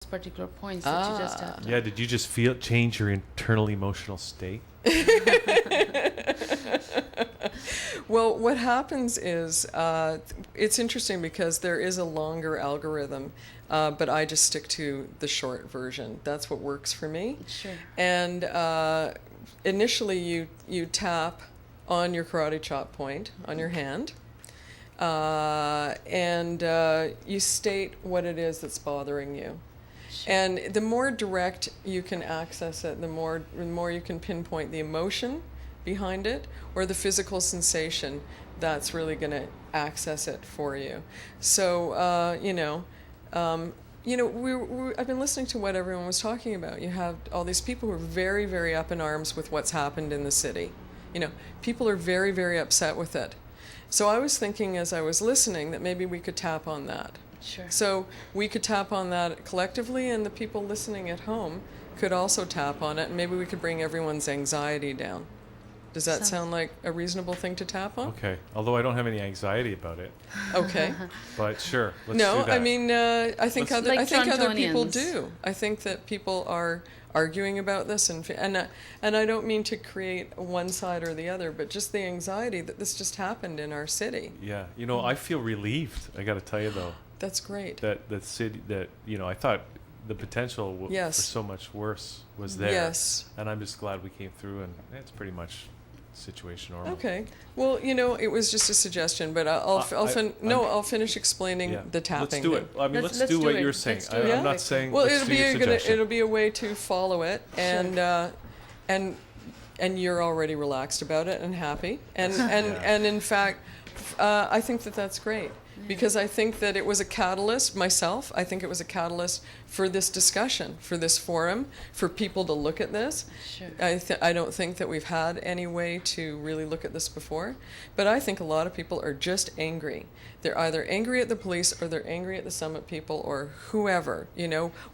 particular points that you just have. Yeah, did you just change your internal emotional state? Well, what happens is, it's interesting because there is a longer algorithm, but I just stick to the short version. That's what works for me. Sure. And initially you tap on your karate chop point on your hand, and you state what it is that's bothering you. Sure. And the more direct you can access it, the more you can pinpoint the emotion behind it or the physical sensation that's really going to access it for you. So, I've been listening to what everyone was talking about. You have all these people who are very, very up in arms with what's happened in the city. People are very, very upset with it. So I was thinking as I was listening that maybe we could tap on that. Sure. So we could tap on that collectively, and the people listening at home could also tap on it, and maybe we could bring everyone's anxiety down. Does that sound like a reasonable thing to tap on? Okay, although I don't have any anxiety about it. Okay. But sure, let's do No, that. I mean, I think other people Torontonians. do. I think that people are arguing about this, and I don't mean to create one side or the other, but just the anxiety that this just happened in our city. Yeah, I feel relieved. I got to tell you though. That's great. That the city, I thought the potential Yes. for so much worse was there. Yes. And I'm just glad we came through, and it's pretty much situation normal. Okay. Well, it was just a suggestion, but I'll finish explaining the tapping. Let's do it. I mean, let's do what you're saying. I'm not saying. Well, let's do your suggestion. it'll be a way to follow it, and you're already relaxed about it and happy, and in fact, I think that's great. Because I think that it was a catalyst, myself, I think it was a catalyst for this discussion, for this forum, for people to look at this. Sure. I don't think that we've had any way to really look at this before, but I think a lot of people are just angry. They're either angry at the police or they're angry at the Summit people or whoever,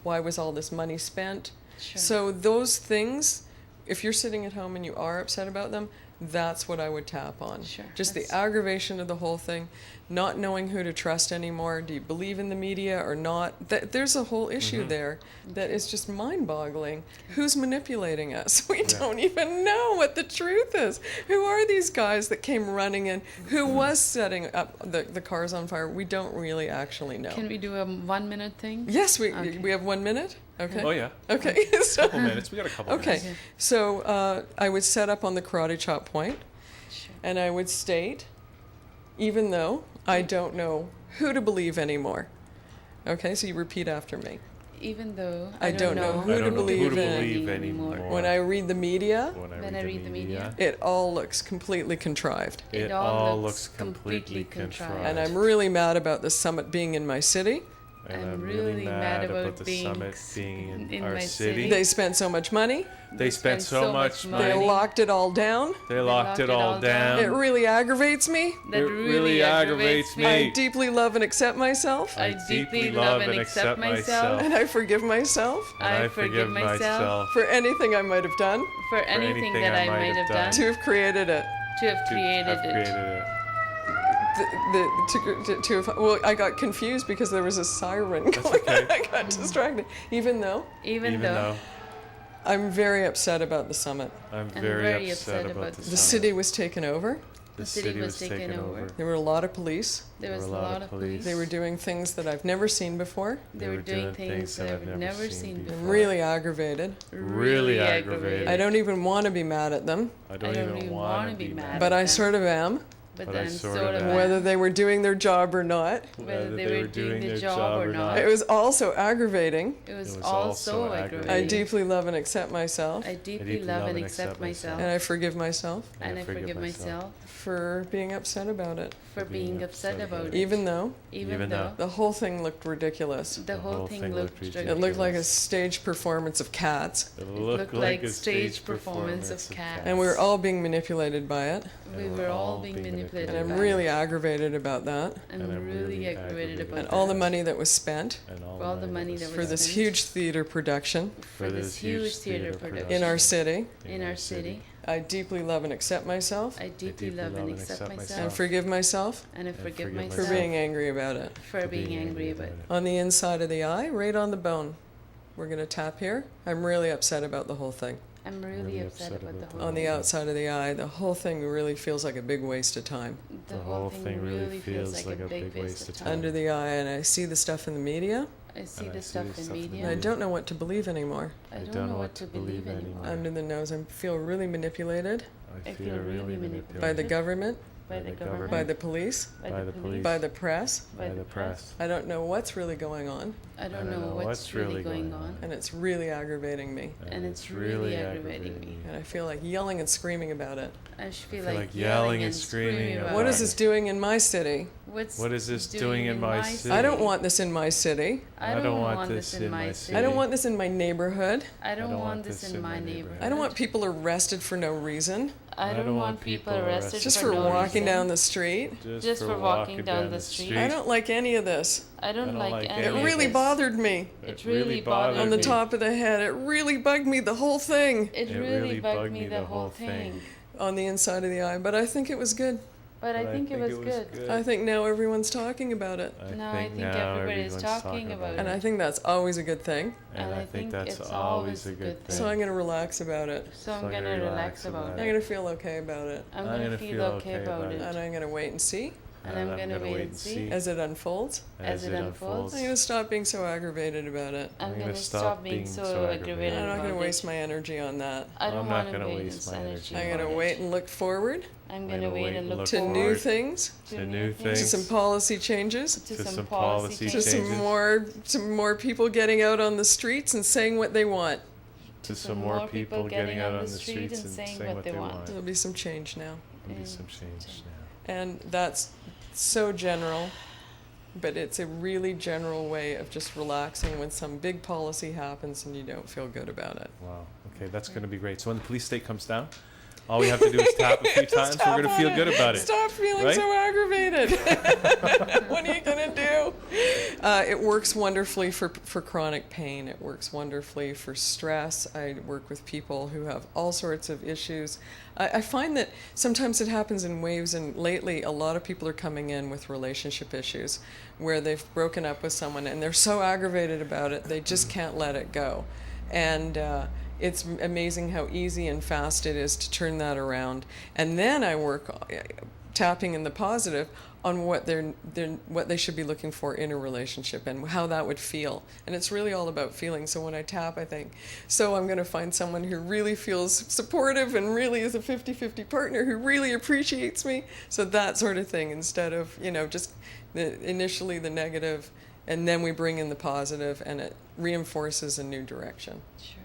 why was all this money spent? Sure. So those things, if you're sitting at home and you are upset about them, that's what I would tap on. Sure. Just the aggravation of the whole thing, not knowing who to trust anymore. Do you believe in the media or not? There's a whole issue there that is just mind-boggling. Who's manipulating us? We don't even know what the truth is. Who are these guys that came running in? Who was setting up the cars on fire? We don't really actually know. Can we do a 1 minute thing? Yes, we have 1 minute. Okay. Oh yeah. Okay. A couple minutes. We got a couple minutes. Okay. So I would set up on the karate chop point, Sure. and I would state, even though I don't know who to believe anymore. Okay, so you repeat after me. Even though I don't know who to believe in anymore. When I read the media, When I read the media, it all looks completely contrived. It all looks completely contrived. And I'm really mad about the Summit being in my city. And I'm really mad about the Summit being in our city. They spent so much money. They spent so much money. They locked it all down. They locked it all down. It really aggravates me. That It really aggravates me. I deeply love and accept myself. I deeply love and accept myself. And I forgive myself And I forgive myself for anything I might have done for anything that I might have done to have created it. to have created it. Well, I got confused because there was a siren going. Okay. I got distracted. Even though Even though I'm very upset about the Summit. I'm very upset about the The city was taken over. The city was taken over. There were a lot of police. there was a lot of police. They were doing things that I've never seen before. They were doing things that I've never seen before. I'm really aggravated. Really aggravated. I don't even want to be mad at them, I don't even want to be mad. but I sort of am. But But then I sort sort of of Whether they were doing their job or not. whether they were doing the job or not. It was also aggravating. It was was also also aggravating. I deeply love and accept myself. I deeply love and accept myself. And I forgive myself And I forgive myself for being upset about it. for being upset about it. Even though Even though the whole thing looked ridiculous. the whole thing looked It looked like a stage performance of Cats. It looked like a stage performance of Cats. And we were all being manipulated by it. We were all being manipulated. And I'm by really it. aggravated about that. I'm really aggravated about And that. all the money that was spent all the money that for was this spent huge theater production for this huge theater production in our city. in our city. I deeply love and accept myself I deeply love and accept and myself. forgive myself And I forgive forgive for myself being angry about it. for being angry about it. On the inside of the eye, right on the bone. We're going to tap here. I'm really upset about the whole thing. I'm really upset about the whole On the outside of the eye, the whole thing really feels like a big waste of time. The whole thing really feels like a big waste of time. Under the eye, and I see the stuff in the media. I see the stuff in media. And I don't know what to believe anymore. I don't know what to believe anymore. Under the nose, I feel really manipulated I feel really manipulated. by the government, By the government. by the police, By the police. by the press. By the press. I don't know what's really going on, I don't know what's really going on. and it's really aggravating me. And it's really aggravating me. And I feel like yelling and screaming about it. I feel like yelling and screaming about What it. is this doing in my city? What is this doing in my city? I don't want this in my city. I don't want this in my city. I don't want this in my neighborhood. I don't want this in my neighborhood. I don't want people arrested for no reason. I don't want people arrested Just for for no walking reason. down the street. Just for walking down the street. I don't like any of this. I don't like any It of really this. bothered me It really bothered on the me. top of the head. It really bugged me, the whole thing, It really bugged me, the whole thing. on the inside of the eye. But I think it was good. But I think it was good. I think now everyone's talking about it. Now I think everybody's talking about And it. I think that's always a good thing. And I think that's it's always a good thing. So I'm going to relax about it. So I'm gonna relax about I'm it. going to feel okay about it. I'm gonna feel okay about it. And I'm going to wait and see And I'm gonna wait and see as it unfolds. as it unfolds. I'm going to stop being so aggravated about it. I'm gonna stop being so aggravated I'm not going about to waste it. my energy on that. I don't I'm not want gonna to waste my energy I'm going to on it. wait and look forward I'm gonna wait and look to forward new things, to new to things, some policy changes, to to some some policy policy to changes, some more people getting out on the streets and saying what they want. to some more people getting out on the streets and saying what they want. There'll be some change now. There'll be some change now. And that's so general, but it's a really general way of just relaxing when some big policy happens and you don't feel good about it. Wow. Okay, that's going to be great. So when the police state comes down, all we have to do is tap a few times. We're going to feel good about it. Stop feeling right? so aggravated. What are you going to do? It works wonderfully for chronic pain. It works wonderfully for stress. I work with people who have all sorts of issues. I find that sometimes it happens in waves, and lately a lot of people are coming in with relationship issues where they've broken up with someone and they're so aggravated about it, they just can't let it go. And it's amazing how easy and fast it is to turn that around. And then I work tapping in the positive on what what they should be looking for in a relationship and how that would feel. And it's really all about feeling. So when I tap, I think, so I'm going to find someone who really feels supportive and really is a 50-50 partner who really appreciates me. So that sort of thing, instead of, just initially the negative, and then we bring in the positive and it reinforces a new direction. Sure.